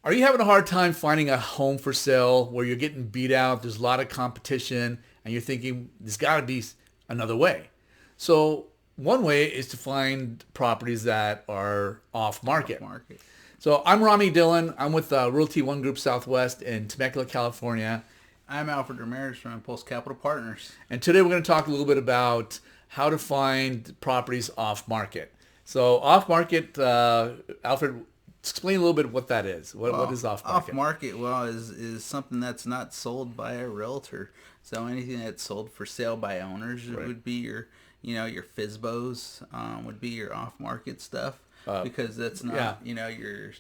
Are you having a hard time finding a home for sale where you're getting beat out, there's a lot of competition, and you're thinking there's got to be another way? So one way is to find properties that are off market. So I'm Rami Dhillon. I'm with Realty ONE Group Southwest in Temecula, California. I'm Alfred Ramirez from Impulse Capital Partners. And today we're going to talk a little bit about how to find properties off market. So off market, Alfred, explain a little bit what that is. What is off market? Off market, is something that's not sold by a realtor. So anything that's sold for sale by owners would be your FSBOs, would be your off market stuff. Because that's not, your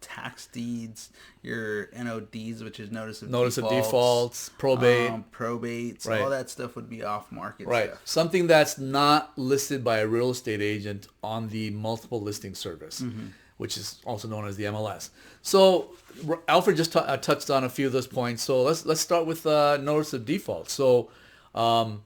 tax deeds, your NODs, which is notice of defaults, probates, right. All that stuff would be off market right. stuff. Something that's not listed by a real estate agent on the multiple listing service, which is also known as the MLS. So Alfred just touched on a few of those points. So let's start with notice of default. So, and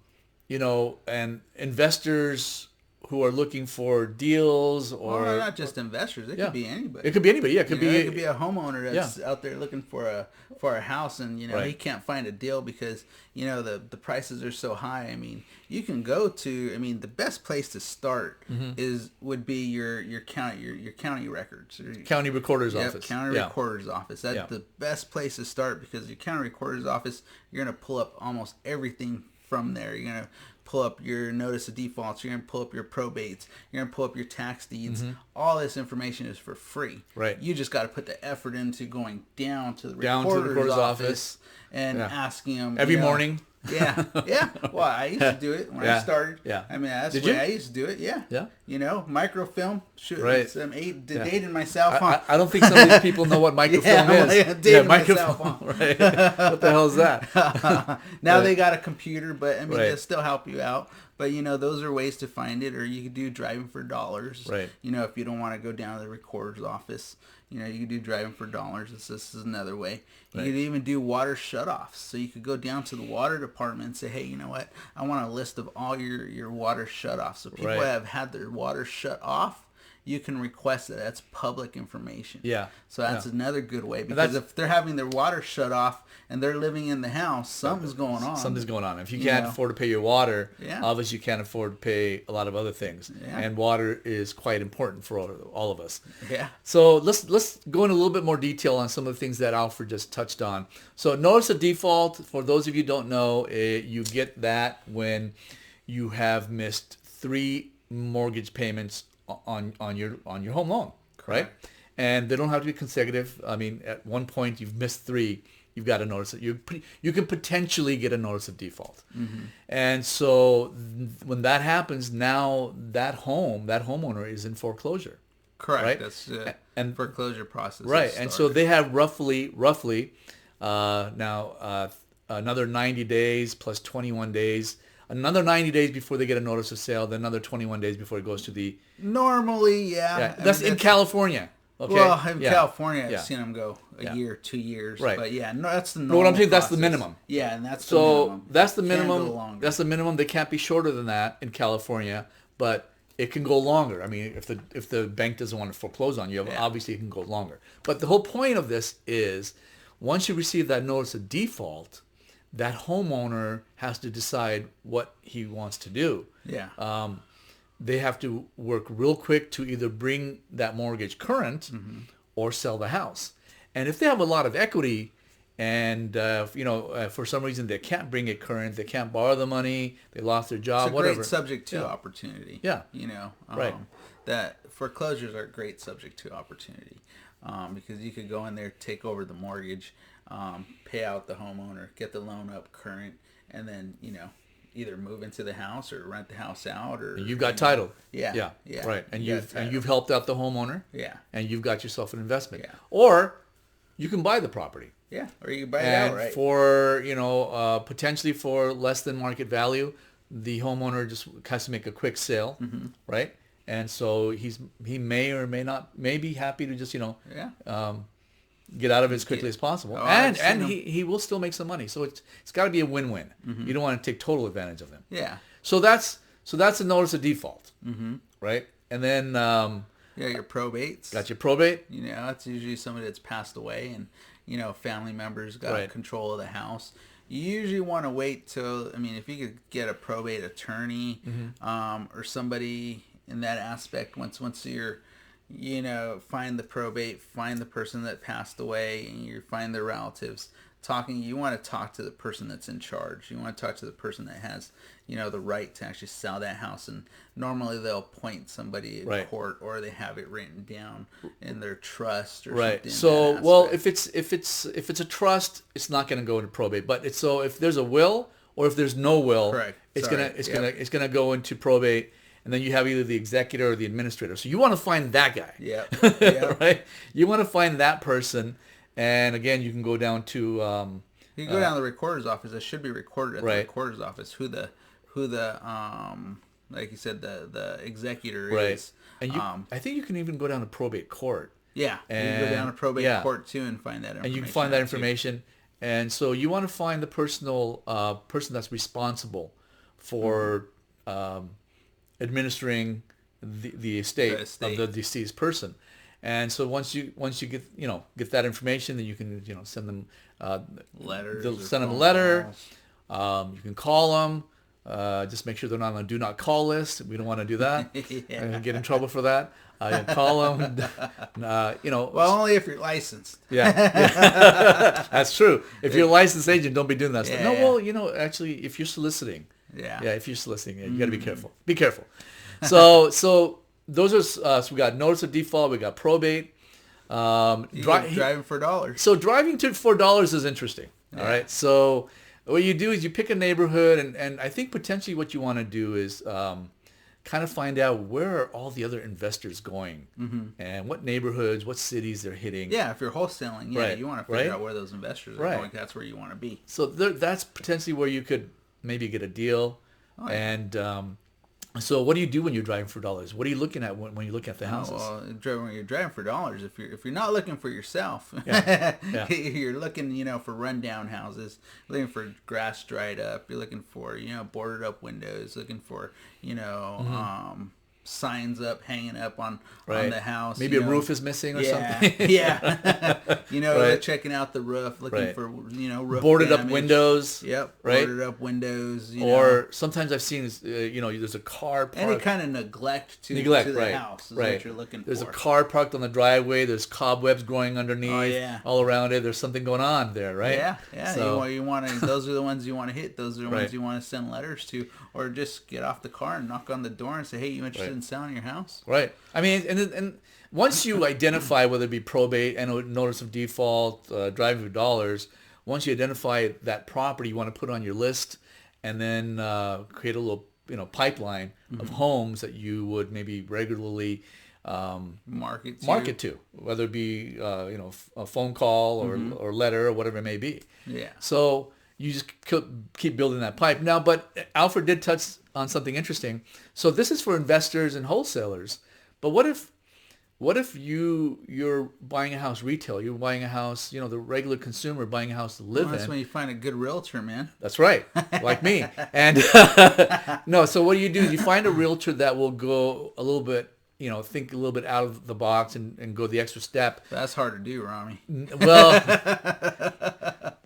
investors who are looking for deals, or not just investors. It could be anybody. It could be anybody. Yeah, it could be a homeowner that's out there looking for a house, and he can't find a deal because the prices are so high. I mean, you can go to. I mean, the best place to start would be your county records, county recorder's office. County recorder's office. That's the best place to start because your county recorder's office, you're gonna pull up almost everything from there. You're gonna pull up your notice of defaults. You're going to pull up your probates. You're going to pull up your tax deeds. All this information is for free. Right. You just got to put the effort into going down to the recorder's office and asking them every morning. Yeah. Well, I used to do it when I started. Yeah. I mean, that's the way I used to do it. Yeah. Yeah. Microfilm. Right. I'm dating myself on. I don't think some of these people know what microfilm is. Microfilm. Right. What the hell is that? Now they got a computer, but I mean, they'll still help you out. But those are ways to find it, or you could do driving for dollars. Right. If you don't want to go down to the recorder's office, you can do driving for dollars. This is another way. You could even do water shutoffs. So you could go down to the water department and say, hey, you know what? I want a list of all your water shutoffs. So people have had their water shut off. You can request it. That's public information. Yeah. So that's another good way, because if they're having their water shut off and they're living in the house, something's going on. Something's going on. If you can't afford to pay your water, obviously you can't afford to pay a lot of other things. Yeah. And water is quite important for all of us. Yeah. So let's go into a little bit more detail on some of the things that Alfred just touched on. So notice of default, for those of you who don't know, you get that when you have missed 3 mortgage payments on your home loan. Correct. Right? And they don't have to be consecutive. I mean, at one point you've missed 3, you've got a notice that you can potentially get a notice of default. And so when that happens, now that homeowner is in foreclosure. Correct. Right? That's and foreclosure process. Right. And so they have roughly now another 90 days plus 21 days. Another 90 days before they get a notice of sale, then another 21 days before it goes to the... Normally, That's in California. Okay. Well, in California, I've seen them go a year, 2 years. Right. But that's the normal what I'm saying, process. That's the minimum. Yeah, and that's the minimum. That's the minimum. That's the minimum. They can't be shorter than that in California, but it can go longer. I mean, if the bank doesn't want to foreclose on you, obviously it can go longer. But the whole point of this is, once you receive that notice of default, that homeowner has to decide what he wants to do. Yeah. They have to work real quick to either bring that mortgage current or sell the house. And if they have a lot of equity and, for some reason they can't bring it current, they can't borrow the money, they lost their job, it's a whatever. Great subject to opportunity. Yeah. Right. That foreclosures are great subject to opportunity because you could go in there, take over the mortgage, pay out the homeowner, get the loan up current, and then, either move into the house or rent the house out, or you've got title. Yeah. Right. And you've helped out the homeowner. Yeah. And you've got yourself an investment. Yeah. Or you can buy the property. Yeah. Or you can buy it outright. For, potentially for less than market value, the homeowner just has to make a quick sale, right? And so he may or may be happy to just, get out of it as quickly as possible. And he will still make some money. So it's got to be a win-win. You don't want to take total advantage of them. Yeah. So that's a notice of default, right? And then Yeah, your probates. Got your probate. You know, it's usually somebody that's passed away and, you know, family members got Right. control of the house. You usually want to wait till, I mean, if you could get a probate attorney or somebody in that aspect, once you're, you know, find the probate, find the person that passed away, and you find their relatives, you want to talk to the person that's in charge. You want to talk to the person that has, you know, the right to actually sell that house. And normally they'll appoint somebody in court, or they have it written down in their trust or Right. something. So, well, if it's a trust, it's not going to go into probate. But it's so if there's a will or if there's no will, Correct. it's Sorry. gonna it's gonna go into probate. And then you have either the executor or the administrator. So you want to find that guy. Yeah. Right? You want to find that person. And again, you can go down to... you can go down to the recorder's office. It should be recorded at the recorder's office who the like you said, the executor is. And I think you can even go down to probate court. Yeah. And, you can go down to probate court too and find that information. And you can find that information. And so you want to find the person that's responsible for... administering the estate of the deceased person. And so once you get that information, then you can send them letters. Send them a letter. You can call them. Just make sure they're not on a do not call list. We don't want to do that. Get in trouble for that. You call them. Well, only if you're licensed. Yeah. That's true. If you're a licensed agent, don't be doing that stuff. No, well, actually, if you're soliciting. Yeah. If you're soliciting, you got to be careful. Be careful. So those are so we got notice of default. We got probate. Driving for dollars. So driving for dollars is interesting. All right. So what you do is you pick a neighborhood, and I think potentially what you want to do is kind of find out where are all the other investors going, and what neighborhoods, what cities they're hitting. Yeah, if you're wholesaling, you want to figure out where those investors are going. That's where you want to be. So that's potentially where you could maybe get a deal. And so what do you do when you're driving for dollars? What are you looking at when you look at the houses? Well, when you're driving for dollars, if you're not looking for yourself, you're looking, for rundown houses, looking for grass dried up, you're looking for, boarded up windows, looking for, signs up, hanging up on the house. Maybe a roof is missing or something. Checking out the roof, looking for, roof boarded damage. Up windows. Yep. Right. Boarded up windows. Or sometimes I've seen, there's a car parked. Any kind of neglect to the house is what you're looking for. There's a car parked on the driveway. There's cobwebs growing underneath. All around it. There's something going on there, right? Yeah. So, you want to. Those are the ones you want to hit. Those are the ones you want to send letters to, or just get off the car and knock on the door and say, "Hey, you interested in selling your house?" Right. I mean, and once you identify whether it be probate and notice of default, driving for dollars, once you identify that property, you want to put on your list, and then create a little pipeline of homes that you would maybe regularly market to, whether it be a phone call or letter or whatever it may be. Yeah. So you just keep building that pipe. Now, but Alfred did touch on something interesting. So this is for investors and wholesalers. But what if you're buying a house retail? You're buying a house, the regular consumer buying a house to live in. That's when you find a good realtor, man. That's right, like me. And no, so what you do is you find a realtor that will go a little bit, think a little bit out of the box and go the extra step. That's hard to do, Rami. Well,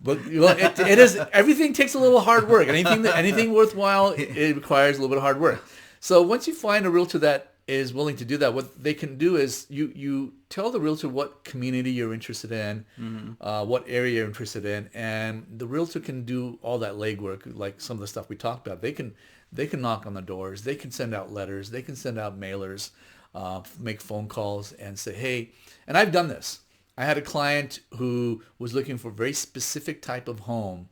it is. Everything takes a little hard work. Anything worthwhile, it requires a little bit of hard work. So once you find a realtor that is willing to do that, what they can do is you tell the realtor what community you're interested in, what area you're interested in, and the realtor can do all that legwork, like some of the stuff we talked about. They can knock on the doors, they can send out letters, they can send out mailers, make phone calls, and say, hey. And I've done this. I had a client who was looking for a very specific type of home,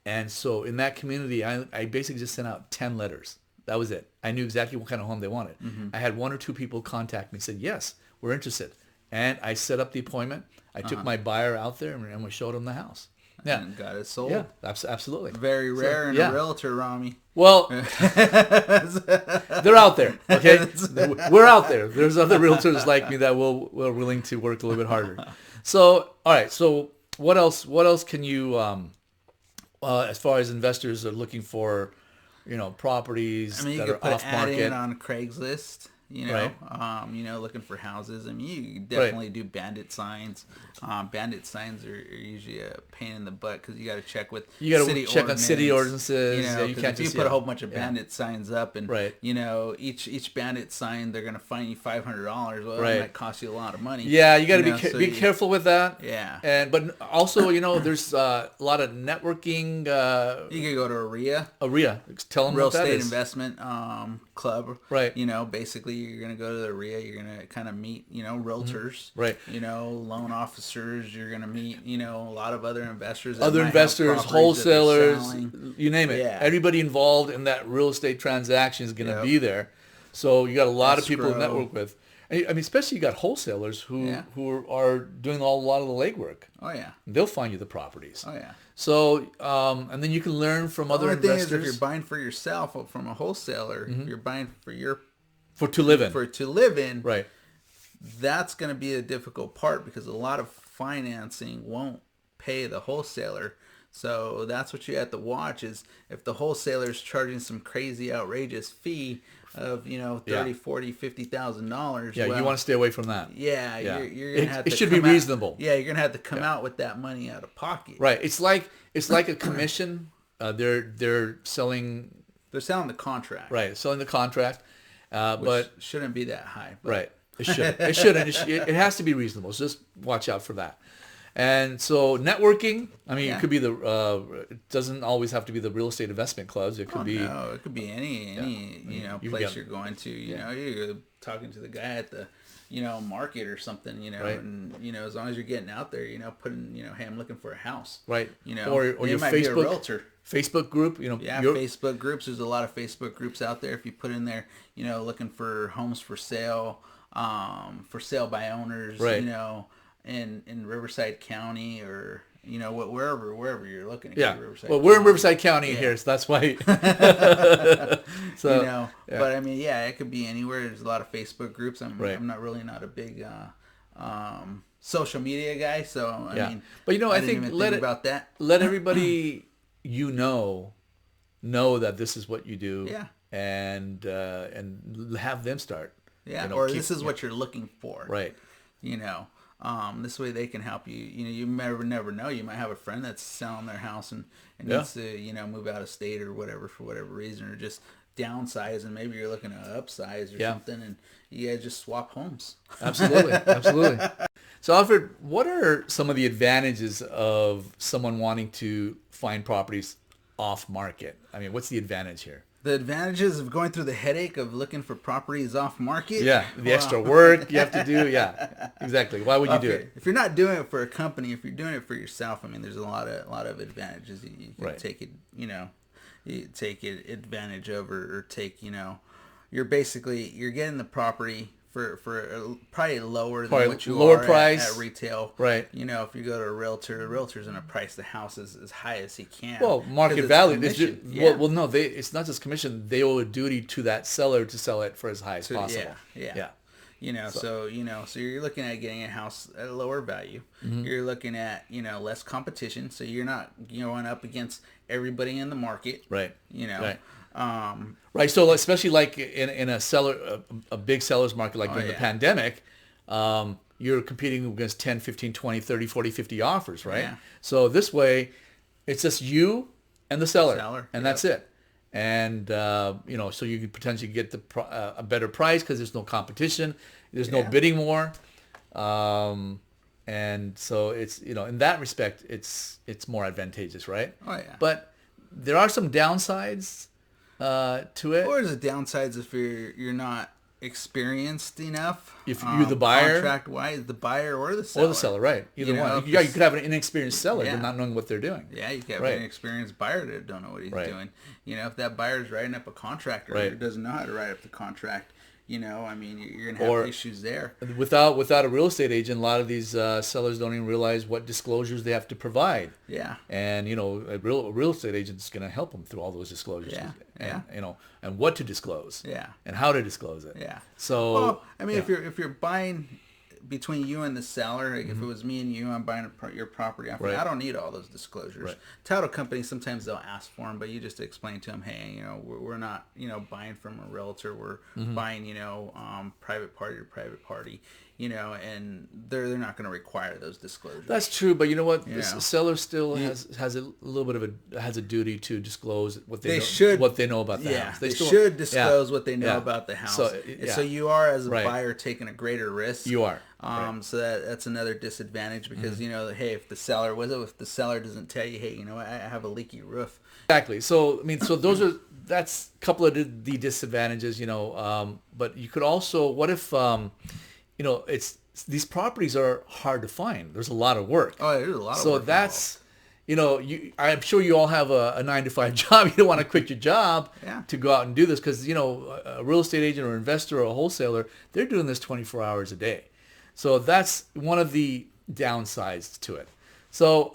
and so in that community, I basically just sent out 10 letters. That was it. I knew exactly what kind of home they wanted. I had one or two people contact me and said, yes, we're interested. And I set up the appointment. I took my buyer out there and we showed him the house. Yeah. And got it sold. Yeah, absolutely. Very rare in a realtor, Rami. Well, they're out there, okay? We're out there. There's other realtors like me that will willing to work a little bit harder. So, all right. So what else can you, as far as investors are looking for, properties that are off market. Add in on Craigslist. looking for houses. I mean, you definitely do bandit signs. Bandit signs are usually a pain in the butt because you got to check with check on city ordinances. You can't if you put a whole bunch of bandit signs up, and right. Each bandit sign they're going to fine you $500. Well, that might cost you a lot of money. Yeah, you got to be careful with that. Yeah, but also there's a lot of networking. You could go to a RIA. Tell them Real what that Estate is. Investment Club. Right. Basically you're going to go to the RIA. You're going to kind of meet, realtors. Right. Loan officers. You're going to meet, a lot of other investors. Wholesalers, you name it. Yeah. Everybody involved in that real estate transaction is going to be there. So you got a lot of people to network with. I mean, especially you got wholesalers who are doing a lot of the legwork. Oh yeah. They'll find you the properties. Oh yeah. So and then you can learn from other investors. Thing is, if you're buying for yourself from a wholesaler, you're buying to live in. Right. That's going to be a difficult part because a lot of financing won't pay the wholesaler. So that's what you have to watch is if the wholesaler's charging some crazy outrageous fee of $30,000, $40,000, $50,000. Yeah, you want to stay away from that. Yeah. You're gonna have to. It should be reasonable. You're gonna have to come out with that money out of pocket. Right. It's like a commission. They're selling. They're selling the contract. Right. Selling the contract, but shouldn't be that high. But. Right. It should. It shouldn't. It has to be reasonable. So just watch out for that. And so networking, I mean, it could be it doesn't always have to be the real estate investment clubs. It could be. No, it could be any place you're going to. You're talking to the guy at the, market or something. Right. And as long as you're getting out there, putting, hey, I'm looking for a house. Right. Or your might Facebook be a realtor. Facebook group. Facebook groups. There's a lot of Facebook groups out there. If you put in there, looking for homes for sale by owners. Right. In Riverside County or wherever you're looking. Well, we're in Riverside County here, so that's why. But I mean, it could be anywhere. There's a lot of Facebook groups. I'm not a big social media guy, so I mean, but I think about that. Let everybody know that this is what you do. Yeah. And have them start. Yeah. This is what you're looking for. Right. This way they can help you. You never know. You might have a friend that's selling their house and needs to, move out of state or whatever for whatever reason, or just downsize, and maybe you're looking to upsize or something, and you guys just swap homes. Absolutely. So Alfred, what are some of the advantages of someone wanting to find properties off market? I mean, what's the advantage here? The advantages of going through the headache of looking for properties off market. Yeah, the extra work you have to do. Yeah, exactly. Why would you do it? If you're not doing it for a company, if you're doing it for yourself, I mean, there's a lot of advantages you can take it. You take it advantage over, or take. You're getting the property for probably lower than what you are price at retail. Right. If you go to a realtor's going to price the house as high as he can. Well, market value. No, it's not just commission. They owe a duty to that seller to sell it for as high as possible. Yeah. So you're looking at getting a house at a lower value. Mm-hmm. You're looking at, less competition. So you're not going up against everybody in the market. Right. Right. Right. So especially like in a big seller's market, like during the pandemic, you're competing against 10, 15, 20, 30, 40, 50 offers, right? Yeah. So this way, it's just you and the seller and that's it. And, so you could potentially get a better price because there's no competition. There's no bidding war. And so it's, in that respect, it's more advantageous, right? Oh, yeah. But there are some downsides to it. Or there's downsides if you're not experienced enough. If you're the buyer, contract wise, the buyer or the seller. Or the seller, right? Either one. You could have an inexperienced seller, but not knowing what they're doing. Yeah, you could have an inexperienced buyer that don't know what he's doing. If that buyer's writing up a contract or doesn't know how to write up the contract, you're gonna have issues there. Without a real estate agent, a lot of these sellers don't even realize what disclosures they have to provide. Yeah. And a real estate agent is gonna help them through all those disclosures. Yeah. And what to disclose. Yeah. And how to disclose it. Yeah. So. If you're buying between you and the seller, like if it was me and you, I'm buying your property off you, Right. I don't need all those disclosures. Right. Title companies, sometimes they'll ask for them, but you just explain to them, hey, we're not, buying from a realtor. We're buying, private party to private party, and they're not going to require those disclosures. That's true, but you know what? The Yeah. seller still has a little bit of a duty to disclose what they know about the house. They should disclose what they know Yeah. about the house. So, So you are, as a Right. buyer, taking a greater risk. You are. So that's another disadvantage because hey, if the seller doesn't tell you, hey, I have a leaky roof. Exactly. So that's a couple of the disadvantages, but you could also, what if it's these properties are hard to find. There's a lot of work. Oh, there's a lot of so work that's I'm sure you all have a 9-to-5 job. You don't want to quit your job Yeah. to go out and do this because a real estate agent or investor or a wholesaler, they're doing this 24 hours a day. So that's one of the downsides to it. So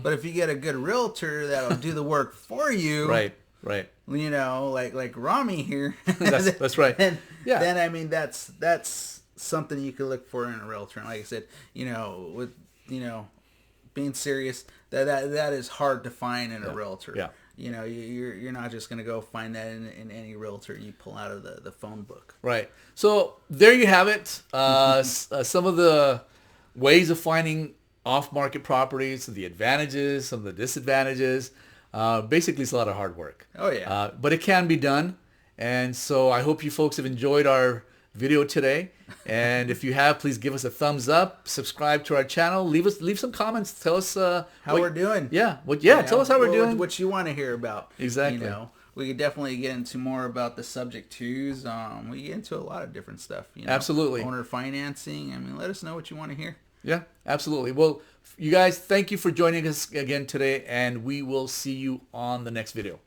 But if you get a good realtor that'll do the work for you, right. like Rami here, That's right. Then, Yeah. then I mean that's something you can look for in a realtor. And like I said, with being serious, that is hard to find in a realtor. Yeah. You're not just gonna go find that in any realtor you pull out of the phone book. Right. So there you have it. Some of the ways of finding off-market properties, the advantages, some of the disadvantages. Basically, it's a lot of hard work. Oh yeah. But it can be done. And so I hope you folks have enjoyed our video today. And if you have, please give us a thumbs up, subscribe to our channel, leave some comments, tell us how we're doing. Yeah. Tell us how we're doing. What you want to hear about. Exactly. We could definitely get into more about the subject twos. We get into a lot of different stuff. Absolutely. Owner financing. I mean, let us know what you want to hear. Yeah, absolutely. Well, you guys, thank you for joining us again today, and we will see you on the next video.